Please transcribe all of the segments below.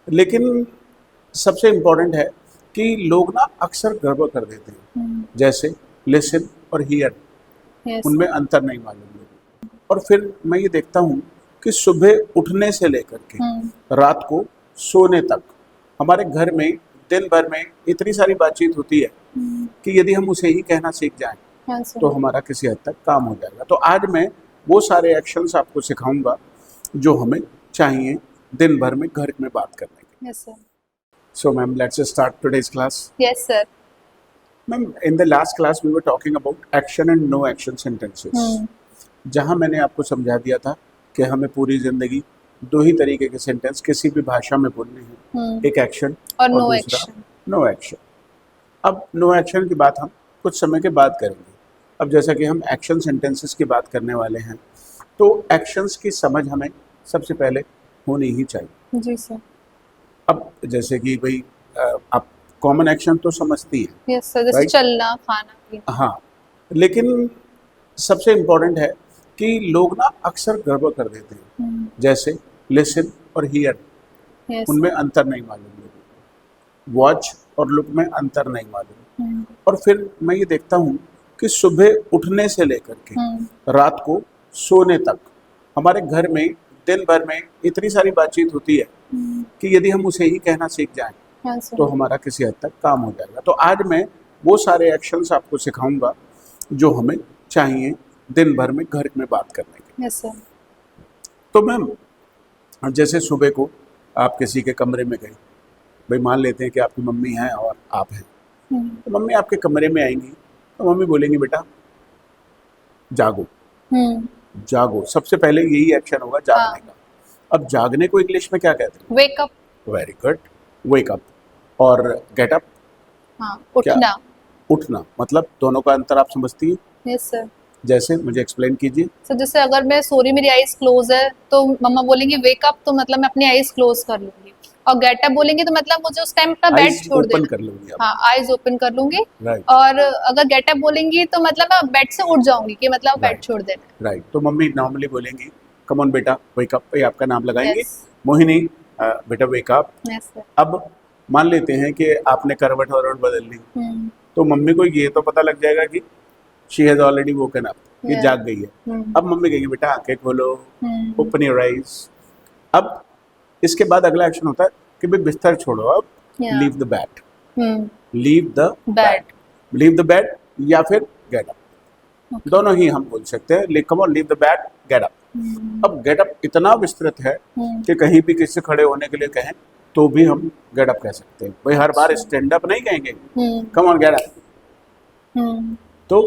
लेकिन सबसे इम्पोर्टेंट है कि लोग ना अक्सर गड़बड़ कर देते हैं, जैसे लिसन और हियर, यस उनमें अंतर नहीं मालूम लोगों को। और फिर मैं ये देखता हूँ कि सुबह उठने से लेकर के रात को सोने तक हमारे घर में दिन भर में इतनी सारी बातचीत होती है कि यदि हम उसे ही कहना सीख जाएं तो हमारा किसी हद तक काम हो जाएगा। तो आज मैं वो सारे एक्शंस आपको सिखाऊंगा जो हमें चाहिए दिन भर में घर में बात करने के। Yes sir So ma'am, let's start today's class. Yes sir Ma'am, in the last class we were talking about action and no action sentences. जहाँ मैंने आपको समझा दिया था कि हमें पूरी जिंदगी दो ही तरीके के सेंटेंस किसी भी भाषा में बोलने हैं, एक एक्शन और नो दूसरा एक्शन। No action. अब नो एक्शन की बात हम कुछ समय के बाद करेंगे। अब जैसा कि हम एक्शन सेंटेंसेस की बात करने वाले हैं तो एक्शंस की समझ हमें सबसे पहले होनी ही चाहिए। जी सर अब जैसे कि भाई आप कॉमन एक्शन तो समझती हैं, यस सर जैसे राइट? चलना खाना पीना। हाँ, लेकिन सबसे इम्पोर्टेंट है कि लोग ना अक्सर गड़बड़ कर देते हैं, जैसे लिसन और हियर, यस उनमें अंतर नहीं मालूम लोगों को। वॉच और लुक में अंतर नहीं मालूम। और फिर मैं ये देखता हूँ कि सुबह उठने से लेकर के रात को सोने तक हमारे घर में दिन भर में इतनी सारी बातचीत होती है कि यदि हम उसे ही कहना सीख जाएं तो हमारा किसी हद तक काम हो जाएगा। तो आज मैं वो सारे एक्शंस आपको सिखाऊंगा जो हमें चाहिए दिन भर में घर में बात करने के। यस सर तो मैम, जैसे सुबह को आप किसी के कमरे में गए, भाई मान लेते हैं कि आपकी मम्मी हैं और आप हैं, तो मम्मी आपके कमरे में आएंगी तो मम्मी बोलेंगी बेटा जागो। जागो, सबसे पहले यही एक्शन होगा जागने का। अब जागने को इंग्लिश में क्या कहते हैं? Wake up. Very good, wake up. और गेट अप, हाँ उठना। उठना, मतलब दोनों का अंतर आप समझती हैं? यस सर जैसे मुझे एक्सप्लेन कीजिए। सर जैसे अगर मैं सो रही मेरी आईज क्लोज है तो मम्मा बोलेंगे वेक अप, तो मतलब मैं अपनी आईज क्लोज कर लूंगी। और गेट अप बोलेंगे तो मतलब मुझे उस टाइम का बेड छोड़ ओपन देना। कर लूंगी आप। हाँ आईज ओपन कर लूंगी। राइट और अगर गेट अप बोलेंगी तो मतलब मैं बेड से उठ जाऊंगी कि मतलब बेड राइट छोड़ देना। राइट। तो मम्मी नॉर्मली बोलेंगी कम ऑन बेटा वेक अप, ये आपका नाम लगाएंगे। यस मोहिनी, बेटा वेक अप। यस सर अब मान लेते हैं कि आपने करवट वरवट बदल ली, तो मम्मी को ये तो पता लग जाएगा कि she has already woken up, ये Yeah. जाग गई है। अब मम्मी कहेंगी बेटा आंखें खोलो, ओपन योर आइज। अब इसके बाद अगला एक्शन होता है कि भाई बिस्तर छोड़ो, अब Yeah. Leave the bed, leave the bed. Leave the bed या फिर गेट अप, दोनों ही हम बोल सकते हैं। Come on leave the bed, get up. अब गेट अप इतना विस्तृत है कि कहीं भी किसी से खड़े होने के लिए कहें तो भी हम गेट अप कह सकते हैं। भाई हर बार स्टैंड अप नहीं कहेंगे, कम ऑन गेट अप। तो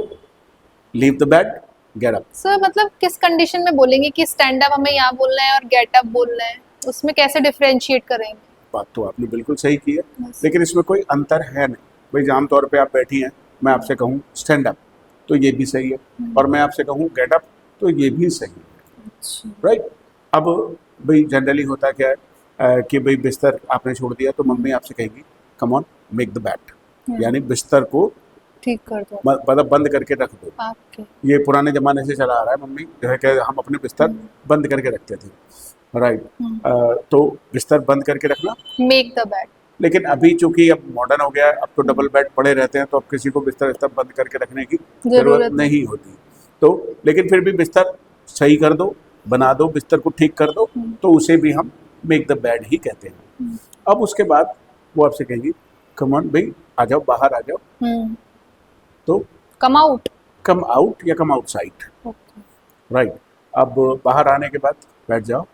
leave the bed, get up. Sir मतलब किस कंडीशन में बोलेंगे कि स्टैंड अप हमें यहाँ बोलना है और गेट अप बोलना है, उसमें कैसे डिफरेंशिएट करेंगे? बात तो आपने बिल्कुल सही की है, लेकिन इसमें कोई अंतर है नहीं। भाई आम तौर पे आप बैठी हैं, मैं आपसे कहूँ स्टैंड अप तो ये भी सही है, और मैं आपसे कहूँ गेट अप तो ये भी सही है, राइट? अब भाई जनरली होता क्या है कि भाई बिस्तर आपने छोड़ दिया तो मम्मी आपसे कहेगी come on make the bed, यानी बिस्तर को ठीक कर दो मतलब बंद करके रख दो। आपके। ये पुराने ज़माने से चला आ रहा है, मम्मी जो है कि हम अपने बिस्तर बंद करके रखते थे, राइट? तो बिस्तर बंद करके रखना, मेक द बेड। लेकिन अभी चूंकि अब मॉडर्न हो गया है, अब तो डबल बेड पड़े रहते हैं, तो अब किसी को बिस्तर बंद करके रखने की जरूरत नहीं होती। तो लेकिन फिर भी बिस्तर सही कर दो, बना दो, बिस्तर को ठीक कर दो, तो उसे भी हम मेक द बेड ही कहते हैं। अब उसके बाद वो आपसे कहेंगी कम ऑन भाई आ जाओ, बाहर आ जाओ, तो कम आउट। कम आउट या कम आउटसाइड, राइट? अब बाहर आने के बाद बैठ जाओ,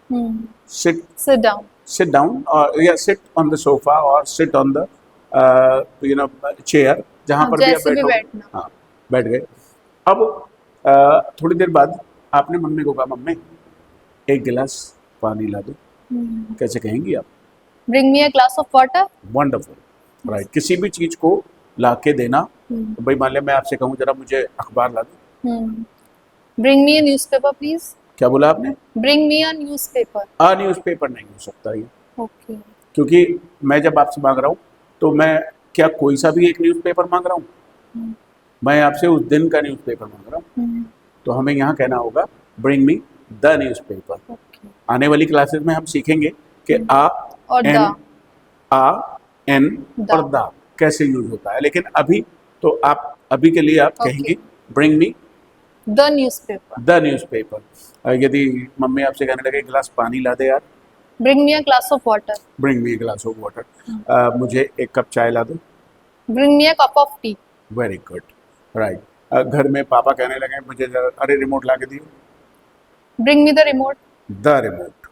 sit sit down. sit down or yeah sit on the sofa or sit on the chair, जहाँ पर भी आप बैठो। हाँ, बैठ गए। अब थोड़ी देर बाद आपने मम्मी को कहा मम्मी एक गिलास पानी ला दो, कैसे कहेंगी आप? Bring me a glass of water. Wonderful, right? किसी भी चीज को ला के देना, भाई मान लिया मैं आपसे कहूँ जरा मुझे अखबार ला दो, bring me a newspaper please. क्या बोला आपने? Bring me a newspaper. Newspaper नहीं हो सकता ये, ओके। क्योंकि मैं जब आपसे मांग रहा हूँ तो मैं क्या कोई सा भी एक न्यूज़पेपर मांग रहा हूँ? मैं आपसे उस दिन का न्यूज़पेपर मांग रहा हूँ। तो हमें यहाँ कहना होगा ब्रिंग मी द न्यूज़पेपर। आने वाली क्लासेस में हम सीखेंगे कि आ और एंड आ एन द। और द कैसे यूज होता है, लेकिन अभी तो आप अभी के लिए आप Okay. कहेंगी bring me the newspaper, the newspaper. यदि मम्मी आपसे कहने लगे गिलास पानी ला दे यार, bring me a glass of water, bring me glass of water. मुझे एक कप चाय ला दो, bring me a cup of T, very good, right. घर में पापा कहने लगे मुझे अरे रिमोट ला के दियो, bring me the remote, the remote.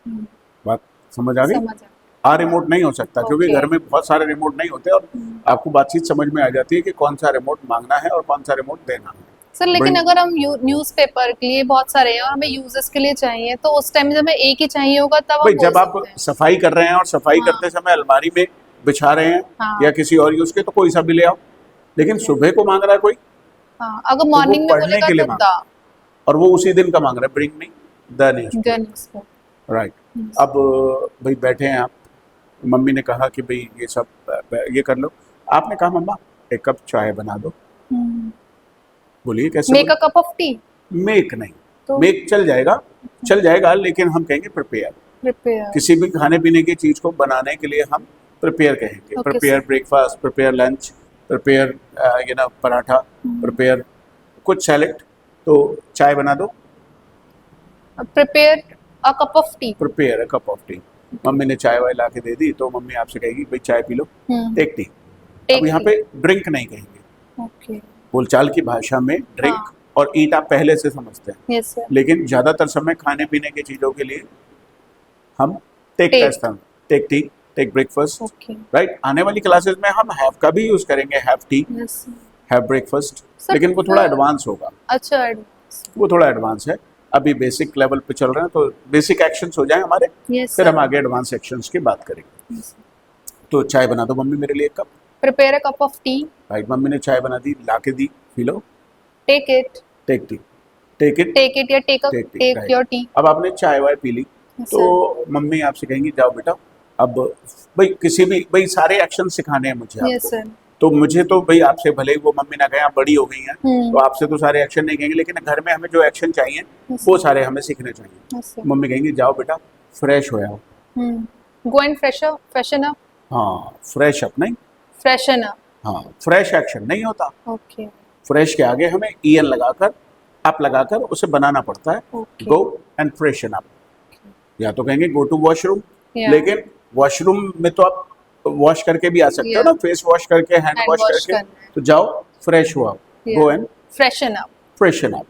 बात समझ आ गई? समझ आ आ रिमोट नहीं हो सकता क्योंकि Okay. घर में बहुत सारे रिमोट नहीं होते और आपको बातचीत समझ में आ जाती है कि कौन सा रिमोट मांगना है और कौन सा रिमोट देना है। सर लेकिन Bring- अगर हम न्यूज़पेपर के लिए बहुत सारे हैं और हमें यूजर्स के लिए चाहिए तो उस टाइम जब हमें एक ही चाहिए होगा तब भाई हम जब बोल आप सकते हैं। सफाई कर रहे हैं और सफाई हाँ। करते समय अलमारी में बिछा रहे हैं हाँ। या किसी और यूज के तो कोई सा भी ले आओ, लेकिन सुबह को मांग रहा है कोई हाँ, अगर मॉर्निंग में पढ़ने बोलेगा के लिए तो मांग द और वो उसी दिन का मांग रहा है bring me the news, newspaper. Right. अब भाई बैठे हैं आप, मम्मी ने कहा कि भाई ये सब ये कर लो, आपने कहा मम्मा एक कप चाय बना दो, बोलिए कैसे? Make a cup of T, make नहीं, तो मेक चल जाएगा लेकिन हम कहेंगे प्रिपेयर। प्रिपेयर, किसी भी खाने पीने की चीज को बनाने के लिए हम प्रिपेयर कहेंगे, Okay, prepare breakfast, prepare lunch, prepare paratha, prepare कुछ सैलेड, तो चाय बना दो, prepare a cup of T, prepare a cup of T. Mummy ने चाय वाय ला के दे दी तो मम्मी आपसे कहेगी भाई चाय पी लो, टेक टी। अब यहाँ पे ड्रिंक नहीं कहेंगे, ओके, बोलचाल की भाषा में ड्रिंक हाँ। और ईट आप पहले से समझते हैं, यस सर, लेकिन ज्यादातर समय खाने पीने की चीजों के लिए हम टेक का Take. इस्तेमाल, take tea, take breakfast, okay, right. आने वाली क्लासेस में हम हैव का भी यूज करेंगे, have T, yes have breakfast, Sir, लेकिन वो थोड़ा sir. एडवांस होगा, अच्छा, वो थोड़ा एडवांस है। अभी बेसिक लेवल पे चल रहे हैं तो बेसिक एक्शंस हो जाए हमारे, यस फिर हम आगे एडवांस एक्शंस की बात करेंगे। तो चाय बना दो मम्मी मेरे लिए एक cup, prepare a cup of tea, right. Mummy ने चाय बना दी, ला के दी, पी लो, take it, take tea, take it, take it या take take tea, take right. Your tea, अब आपने चाय वाय पी ली तो मम्मी आपसे कहेंगी जाओ बेटा, अब भाई किसी भी भाई सारे एक्शन सिखाने हैं मुझे यस आपको, सर, तो मुझे तो भाई आपसे भले ही वो मम्मी ना कहे आप बड़ी हो गई हैं हम्म। तो आपसे तो सारे एक्शन नहीं कहेंगे, लेकिन घर में हमें जो एक्शन चाहिए Yes, वो सारे हमें सीखने चाहिए। यस सर, मम्मी कहेंगी जाओ बेटा फ्रेश हो जाओ, गो एंड फ्रेशन अप, हाँ फ्रेश अप नहीं, फ्रेशन अप, हाँ फ्रेश एक्शन नहीं होता, ओके, फ्रेश के आगे हमें ईएन लगाकर अप लगाकर उसे बनाना पड़ता है, Okay. Go and freshen up. या तो कहेंगे गो टू वॉशरूम, Yeah. लेकिन वॉशरूम में तो आप वॉश करके भी आ सकते हो Yeah. ना, फेस वॉश करके, हैंड Hand वॉश wash करके, करना है। तो जाओ फ्रेश हो आप, go and freshen up, freshen up.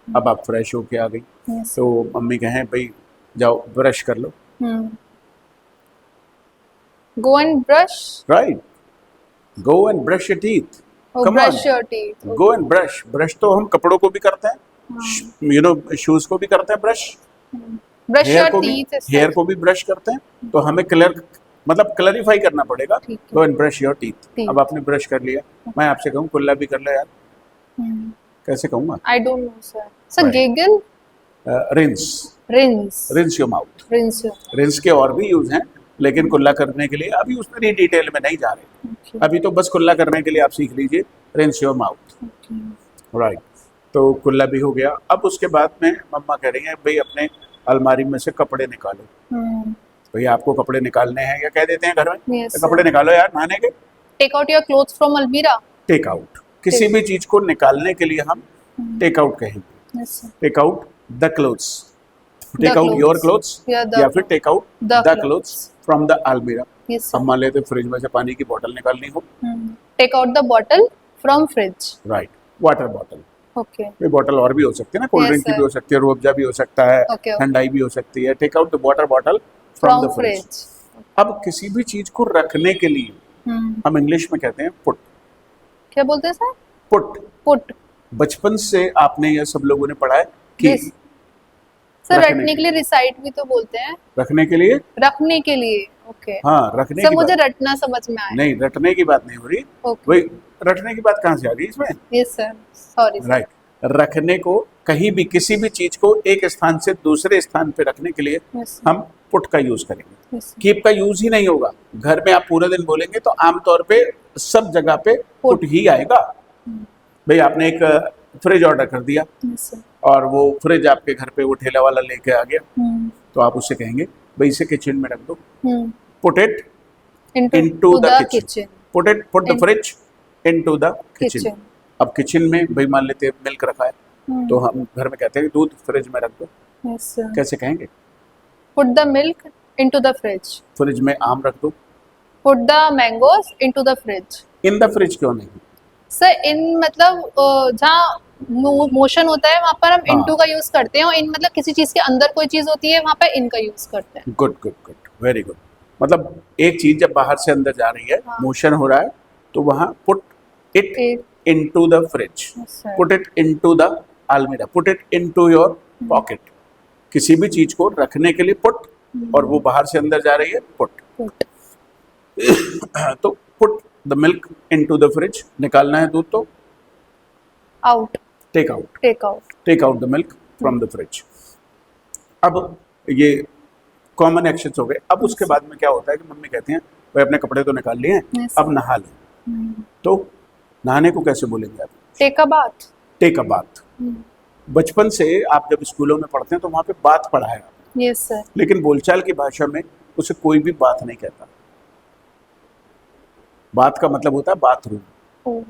अब आप फ्रेश होके आ गई यस, तो मम्मी कहें भाई जाओ ब्रश कर लो, go and brush, right, go and brush your teeth, come brush on, your teeth, go and brush. Brush तो हम कपड़ों को भी करते हैं, शूज को भी करते हैं ब्रश, ब्रश हेयर योर को भी, टीथ, हेयर को भी ब्रश करते हैं, तो हमें क्लैरिफाई करना पड़ेगा, ठीक है। गो and brush your teeth. Teeth. अब आपने ब्रश कर लिया, मैं आपसे कहूँ कुल्ला भी कर लो यार, कैसे कहूँगा? I don't know sir, sir Right. Giggle, rinse, rinse, rinse your mouth. Rinse, rinse के और भी यूज हैं, लेकिन कुल्ला करने के लिए अभी उसमें डिटेल में नहीं जा रहे, ओके, अभी तो बस कुल्ला करने के लिए आप सीख लीजिए रिंस योर माउथ, राइट। तो कुल्ला भी हो गया। अब उसके बाद में मम्मा कह रही हैं भाई अपने अलमारी में से कपड़े निकालो, भैया आपको कपड़े निकालने हैं या कह देते हैं घर में Yes, तो कपड़े निकालो यार नहाने के, take out your clothes from अलमीरा, टेक आउट। किसी भी चीज को निकालने के लिए हम टेक आउट कहेंगे, yes sir, take out the clothes, take out clothes. Your clothes, Yeah, the या फिर take out the the clothes from the अलमीरा। यस अब मान लेते फ्रिज में से पानी की बोतल निकालनी हो, take out the bottle from fridge, right, water bottle, okay, ये बॉटल और भी हो सकती है ना, कोल्ड Yes, ड्रिंक की sir. भी हो सकती है, रूह अफ़ज़ा भी हो सकता है, Okay, okay. ठंडाई भी हो सकती है, take out the water bottle from from the fridge. Fridge, अब किसी भी चीज को रखने के लिए हम इंग्लिश में कहते हैं पुट, क्या बोलते हैं सर? पुट। पुट, बचपन से आपने यह सब लोगों ने पढ़ा है कि Yes. सर रखने रटने के लिए रिसाइट भी तो बोलते हैं, रखने के लिए, रखने के लिए, ओके, हाँ रखने सर की मुझे बात रटना समझ में आया, नहीं, रटने की बात नहीं हो रही, ओके, वही रटने की बात कहाँ से आ गई इसमें, yes sir, sorry sir, right. रखने को कहीं भी किसी भी चीज को एक स्थान से दूसरे स्थान पे रखने के लिए यस हम पुट का यूज करेंगे, यस, कीप का यूज ही नहीं होगा। घर में आप पूरे दिन बोलेंगे तो आमतौर पे सब जगह पे पुट ही आएगा। भाई आपने एक फ्रिज ऑर्डर कर दिया यस सर, और वो फ्रिज आपके घर पे वो ठेला वाला लेके आ गया, तो आप उससे कहेंगे भाई इसे किचन में रख दो, put it into the the kitchen. kitchen. Put the In- fridge into the kitchen. Kitchen. अब किचन में भाई मान लेते हैं मिल्क रखा है, Hmm. तो हम घर में कहते हैं कि दूध फ्रिज में रख दो, Yes, sir. कैसे कहेंगे? Put the milk into the fridge. Fridge में आम रख दो। Put the mangoes into the fridge. In the fridge क्यों नहीं? सर इन मतलब जहाँ मोशन होता है वहाँ पर हम हाँ। into का यूज करते हैं, और इन मतलब किसी चीज के अंदर कोई चीज होती है वहाँ पर इन का यूज करते हैं. Good good good, very good. मतलब एक चीज जब बाहर से अंदर जा रही है, हाँ। मोशन हो रहा है, तो वहां put it It- into the fridge, Yes, sir. Put it into the almirah, put it into your pocket. किसी भी चीज को रखने के लिए पुट, और वो बाहर से अंदर जा रही है पुट। Put. तो put the milk into the fridge, निकालना है दूध तो Out. Take out, Take out. Take out the milk from the fridge. अब ये कॉमन एक्शंस हो गए। अब उसके बाद में क्या होता है कि मम्मी कहती हैं भाई अपने कपड़े तो निकाल लिए हैं, Yes, अब नहा लो। तो नहाने को कैसे बोलेंगे आप? Take a bath. Take a bath. बचपन से आप जब स्कूलों में पढ़ते हैं तो वहाँ पे बात पढ़ा है, Yes, sir. लेकिन बोलचाल की भाषा में उसे कोई भी बात नहीं कहता। बात का मतलब होता है bathroom. Oh.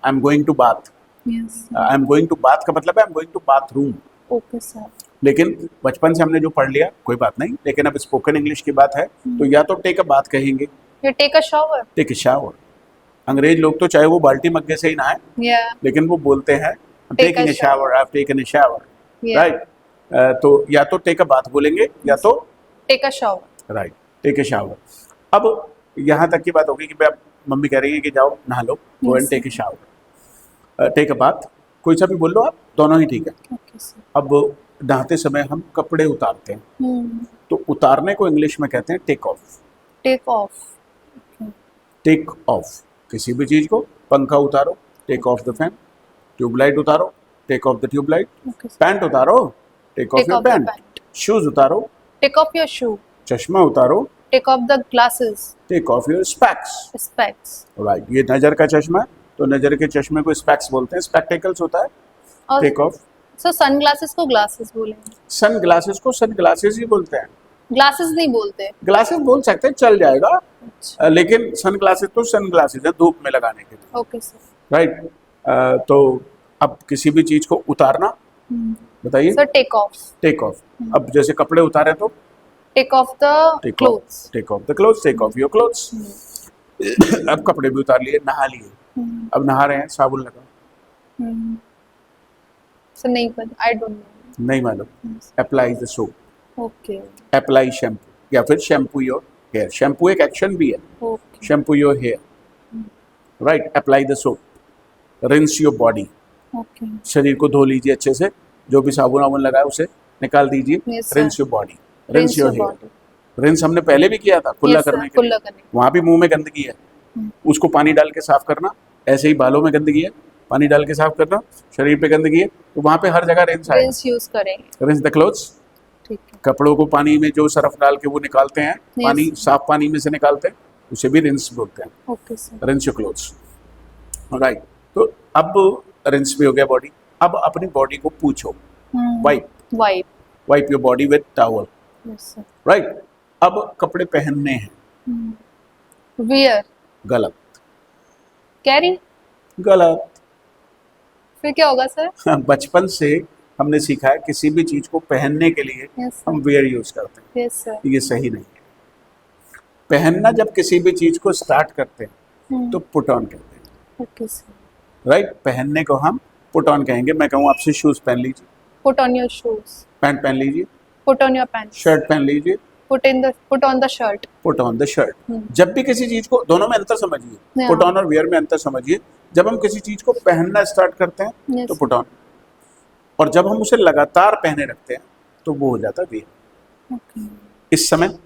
I am going to bath, Yes, sir. I am going to bath का मतलब है I am going to bathroom. Okay, sir. लेकिन बचपन से हमने जो पढ़ लिया कोई बात नहीं, लेकिन अब स्पोकन इंग्लिश की बात है तो या तो टेक अ बात कहेंगे, You take a shower. Take a shower. अंग्रेज लोग तो चाहे वो बाल्टी मग्गे से ही नहाए, Yeah. लेकिन वो बोलते हैं taking a shower, I have taken a shower, Yeah. Right? तो या तो टेक अ बात बोलेंगे या तो Take a shower. Right take a shower. अब यहाँ तक की बात होगी कि भाई अब मम्मी कह रही है कि जाओ नहा लो, go and Yes. Take a shower, take a bath, कोई सा भी बोल लो आप, दोनों ही ठीक है। Okay, sir. अब नहाते समय हम कपड़े उतारते हैं, Hmm. तो उतारने को इंग्लिश में कहते हैं take off. Take off. Okay. Take off किसी भी चीज को, पंखा उतारो, take off the fan, tubelight उतारो, take off the tubelight, Okay, sir. Pant उतारो, take off Take your off the pant, pant. Shoes उतारो, Take off your shoe. चश्मा उतारो, Take off the glasses. Take off your specs, Specs. Right? ये नजर का चश्मा है, तो नजर के चश्मे को स्पेक्स बोलते हैं, स्पेक्टेकल्स होता है, और टेक ऑफ। सो सनग्लासेस को ग्लासेस बोलेंगे, सन ग्लासेस को सन ग्लासेस ही बोलते हैं, ग्लासेस नहीं बोलते. ग्लासेस बोल सकते हैं, चल जाएगा, अच्छा. लेकिन सन ग्लासेस तो सन ग्लासेस है धूप में लगाने के लिए, ओके सर. राइट? तो अब किसी भी चीज को उतारना, बताइए, sir take off. Take off. अब जैसे कपड़े उतारे तो take off the take off, clothes. Take off the clothes, take off your clothes. अब कपड़े भी उतार लिए, नहा लिए, अब नहा रहे हैं, साबुन लगा, सर नहीं पता, आई डोंट नो. नहीं मालूम, apply the soap, okay. Apply shampoo, या फिर शैम्पू योर हेयर। शैम्पू एक एक्शन भी है, okay. Shampoo your hair, right? Apply the soap, rinse your body, okay. शरीर को धो लीजिए अच्छे से, जो भी साबुन वाबुन लगा है उसे निकाल दीजिए, Yes, sir. Rinse your body, rinse your hair. Body. Rinse हमने पहले भी किया था, कुल्ला Yes, sir, करने के लिए, कुल्ला करने. वहाँ भी मुंह में गंदगी है, उसको पानी डाल के साफ करना, ऐसे ही बालों में गंदगी है, पानी डाल के साफ करना, शरीर पे गंदगी है, तो वहाँ पे हर जगह रिंस आएगा। रिंस यूज करेंगे. रिंस द क्लोथ्स, ठीक है. कपड़ों को पानी में जो सरफ डाल के वो निकालते हैं, पानी साफ पानी में से निकालते हैं, उसे भी रिंस बोलते हैं, okay sir. Rinse your clothes, right? तो अब रिंस भी हो गया बॉडी। अब अपनी बॉडी को पूछो, wipe, wipe. Wipe your body with towel, yes sir. Right? अब कपड़े पहनने हैं, वियर. गलत, कैरी. गलत। फिर क्या होगा सर? बचपन से हमने सीखा है किसी भी चीज को पहनने के लिए यस हम वेयर यूज करते हैं, यस सर. ये सही नहीं है। पहनना जब किसी भी चीज को स्टार्ट करते हैं तो पुट ऑन कहते हैं, ओके सर. राइट? पहनने को हम पुट ऑन कहेंगे। मैं कहूँ आपसे शूज पहन लीजिए, put on your shoes. Pant पहन लीजिए, put on your pants. Shirt पहन लीजिए, put on the shirt. Put on the shirt. जब भी किसी चीज को, दोनों में अंतर समझिए, Yeah. पुट ऑन और वेयर में अंतर समझिए। जब हम किसी चीज को पहनना स्टार्ट करते हैं Yes. तो पुट ऑन, और जब हम उसे लगातार पहने रखते हैं तो वो हो जाता है वेयर। ओके. इस समय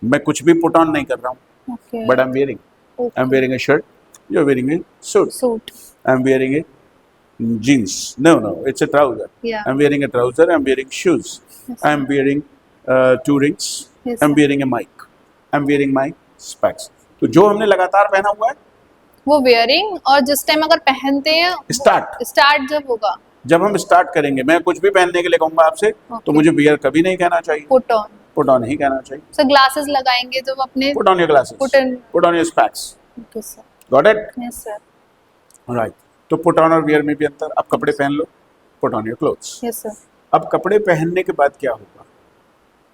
मैं कुछ भी पुट ऑन नहीं कर रहा हूँ, okay. But I am wearing, I am wearing a shirt, you are wearing a suit, suit. I am wearing a jeans, no, it's a trouser, Yeah. I'm wearing a trouser, I'm wearing shoes, Yes. I'm wearing two rings, Yes, I'm sir. wearing a mic, I'm wearing my specs। तो जो हमने लगातार पहना हुआ है, वो wearing, और जिस टाइम अगर पहनते हैं स्टार्ट जब होगा, जब हम स्टार्ट करेंगे, मैं कुछ भी पहनने के लिए कहूंगा आपसे तो Okay. मुझे वियर कभी नहीं कहना चाहिए, पुट ऑन. पुट ऑन ही कहना चाहिए। सर ग्लासेस लगाएंगे जब अपने put on your glasses, put on your specs, okay sir, got it, yes sir, right. तो पुट ऑन और वियर में भी अंतर। अब कपड़े पहन लो, put on your clothes. Yes sir, अब कपड़े पहनने के बाद क्या होगा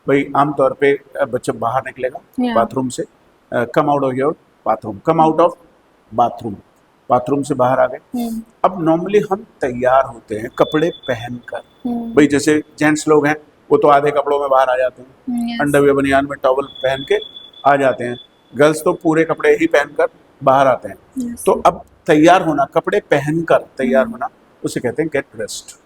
भाई, आमतौर पे बच्चा बाहर निकलेगा Yeah. बाथरूम से, come out of your bathroom, come out of bathroom, bathroom से बाहर आ गए। अब नॉर्मली हम तैयार होते हैं कपड़े पहनकर, भाई जैसे जेंट्स लोग हैं वो तो आधे कपड़ों में बाहर आ जाते हैं, यस, अंडरवियर बनियान में टॉवल पहन के आ जाते हैं। गर्ल्स तो पूरे कपड़े ही पहनकर बाहर आते हैं। यस, तो अब तैयार होना, कपड़े पहनकर तैयार होना, उसे कहते हैं get dressed.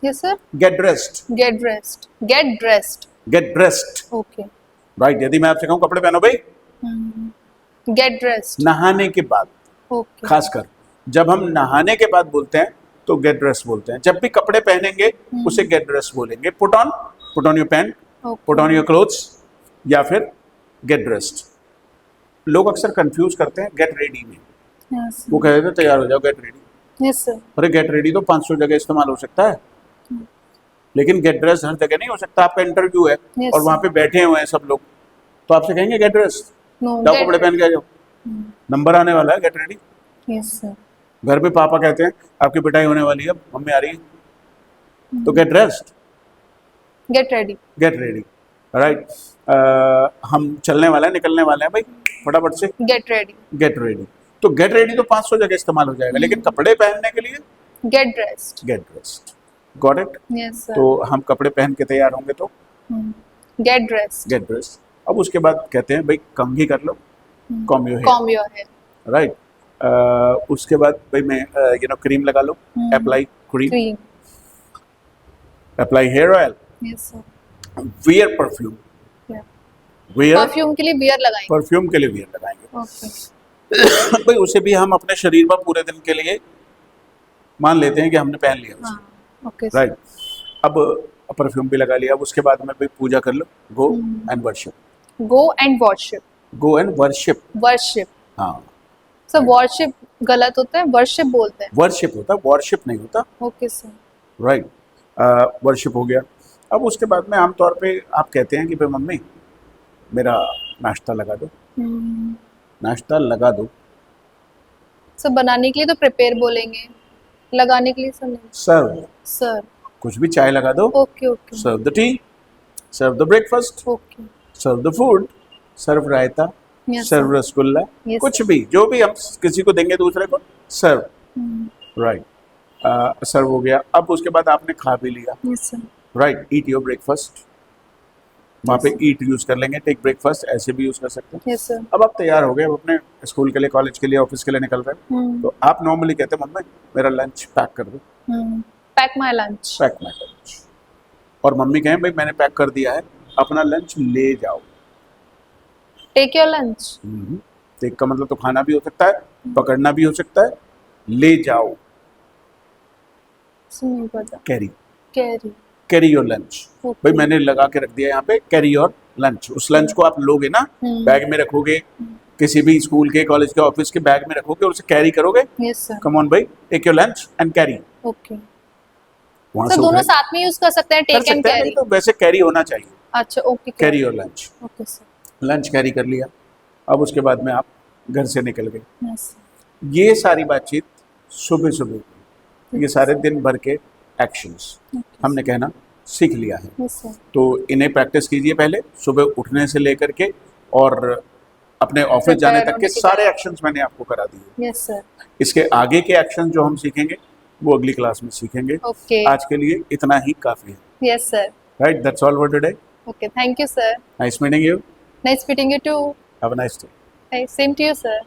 Yes sir, get dressed, get dressed, get dressed, get dressed, okay, right. यदि मैं आपसे कहूँ कपड़े पहनो भाई, गेट ड्रेस्ड, नहाने के बाद, ओके, खासकर जब हम नहाने के बाद बोलते हैं तो गेट ड्रेस बोलते हैं। जब भी कपड़े पहनेंगे उसे गेट ड्रेस बोलेंगे। Put on your pant, put on your clothes, या फिर गेट ड्रेस्ड। लोग अक्सर कंफ्यूज करते हैं गेट रेडी में, यस, वो कहते हैं तैयार हो जाओ गेट रेडी। यस सर, अरे गेट रेडी तो 500 जगह इस्तेमाल हो सकता है, लेकिन गेट ड्रेस हर जगह नहीं हो सकता। आपका इंटरव्यू है Yes, और वहाँ पे बैठे हुए हैं सब लोग, तो आपसे कहेंगे गेट ड्रेस, नो, जाओ कपड़े पहन के आ जाओ, नंबर आने वाला है, गेट रेडी। यस सर, घर पे पापा कहते हैं आपकी पिटाई होने वाली है, मम्मी आ रही है, तो get dressed, get ready, get ready, right. हम चलने वाले हैं, निकलने वाले हैं भाई, फटाफट से गेट रेडी, गेट रेडी। तो गेट रेडी तो 500 जगह इस्तेमाल हो जाएगा, लेकिन कपड़े पहनने के लिए get dressed, get dressed, got it. Yes sir, तो हम कपड़े पहन के तैयार होंगे तो गेट ड्रेस्ड, गेट ड्रेस। अब उसके बाद कहते हैं भाई कंघी ही कर लो, comb your hair, comb your hair, right. उसके बाद भाई मैं क्रीम लगा लो, apply cream, cream, apply hair oil, yes sir, wear perfume, wear perfume के लिए बियर लगाएंगे, परफ्यूम के लिए वियर लगाएंगे। ओके, भाई उसे भी हम अपने शरीर पर पूरे दिन के लिए मान लेते हैं कि हमने पहन लिया उसे, हाँ, ओके, राइट। अब परफ्यूम भी लगा लिया। अब उसके बाद में भाई पूजा कर लो, go and worship, go and worship, go and worship, worship, हाँ सर वर्शिप गलत होता है, वर्शिप बोलते हैं, वर्शिप होता है, वॉरशिप नहीं होता, ओके सर, राइट। वर्शिप हो गया। अब उसके बाद में आमतौर पे आप कहते हैं कि भाई मम्मी मेरा नाश्ता लगा दो, नाश्ता लगा दो, सर बनाने के लिए तो प्रिपेयर बोलेंगे, लगाने के लिए सर नहीं, सर्व, सर, कुछ भी, चाय लगा दो, okay, okay, serve the tea, serve the breakfast, okay, serve the food, serve raita, Yes, serve rasgulla, Yes, कुछ भी जो भी हम किसी को देंगे दूसरे को, सर्व, राइट। सर्व हो गया। अब उसके बाद आपने खा भी लिया, yes sir, right, eat your breakfast, वहाँ पे ईट यूज कर लेंगे, टेक ब्रेकफास्ट ऐसे भी यूज कर सकते हैं। यस सर, अब आप तैयार हो गए, अब अपने स्कूल के लिए, कॉलेज के लिए, ऑफिस के लिए निकल रहे हैं, तो आप नॉर्मली कहते हैं मम्मी मेरा लंच पैक कर दो, pack my lunch, pack my lunch, और मम्मी कहें भाई मैंने पैक कर दिया है, अपना लंच ले जाओ। टेक योर लंच, टेक का मतलब तो खाना भी हो सकता है, पकड़ना भी हो सकता है, ले जाओ, नहीं पता, carry, carry, carry your lunch. Okay. भाई मैंने लगा के रख दिया यहाँ पे, कैरी योर लंच। उस लंच को आप लोगे ना, बैग में रखोगे, किसी भी स्कूल के, कॉलेज के, ऑफिस के बैग में रखोगे और उसे कैरी करोगे। यस सर, कम ऑन भाई, take your lunch and carry. Okay, वहां सर से दोनों उठाए- साथ में यूज कर सकते हैं, कर टेक एंड सकते हैं, कैरी, नहीं तो वैसे कैरी होना चाहिए, अच्छा, okay, carry your lunch. Okay sir, lunch carry कर लिया। अब उसके बाद में आप घर से निकल गए। यस, ये सारी बातचीत सुबह सुबह की, ये सारे दिन भर के एक्शंस हमने कहना सीख लिया है। यस सर, तो इन्हें प्रैक्टिस कीजिए पहले, सुबह उठने से लेकर के और अपने ऑफिस जाने तक के सारे एक्शंस मैंने आपको करा दिए। यस सर, इसके आगे के एक्शन जो हम सीखेंगे वो अगली क्लास में सीखेंगे। ओके, आज के लिए इतना ही काफ़ी है, yes sir, right. That's all for today. Okay, thank you sir, nice meeting you, nice meeting you too, have a nice day. Same to you sir.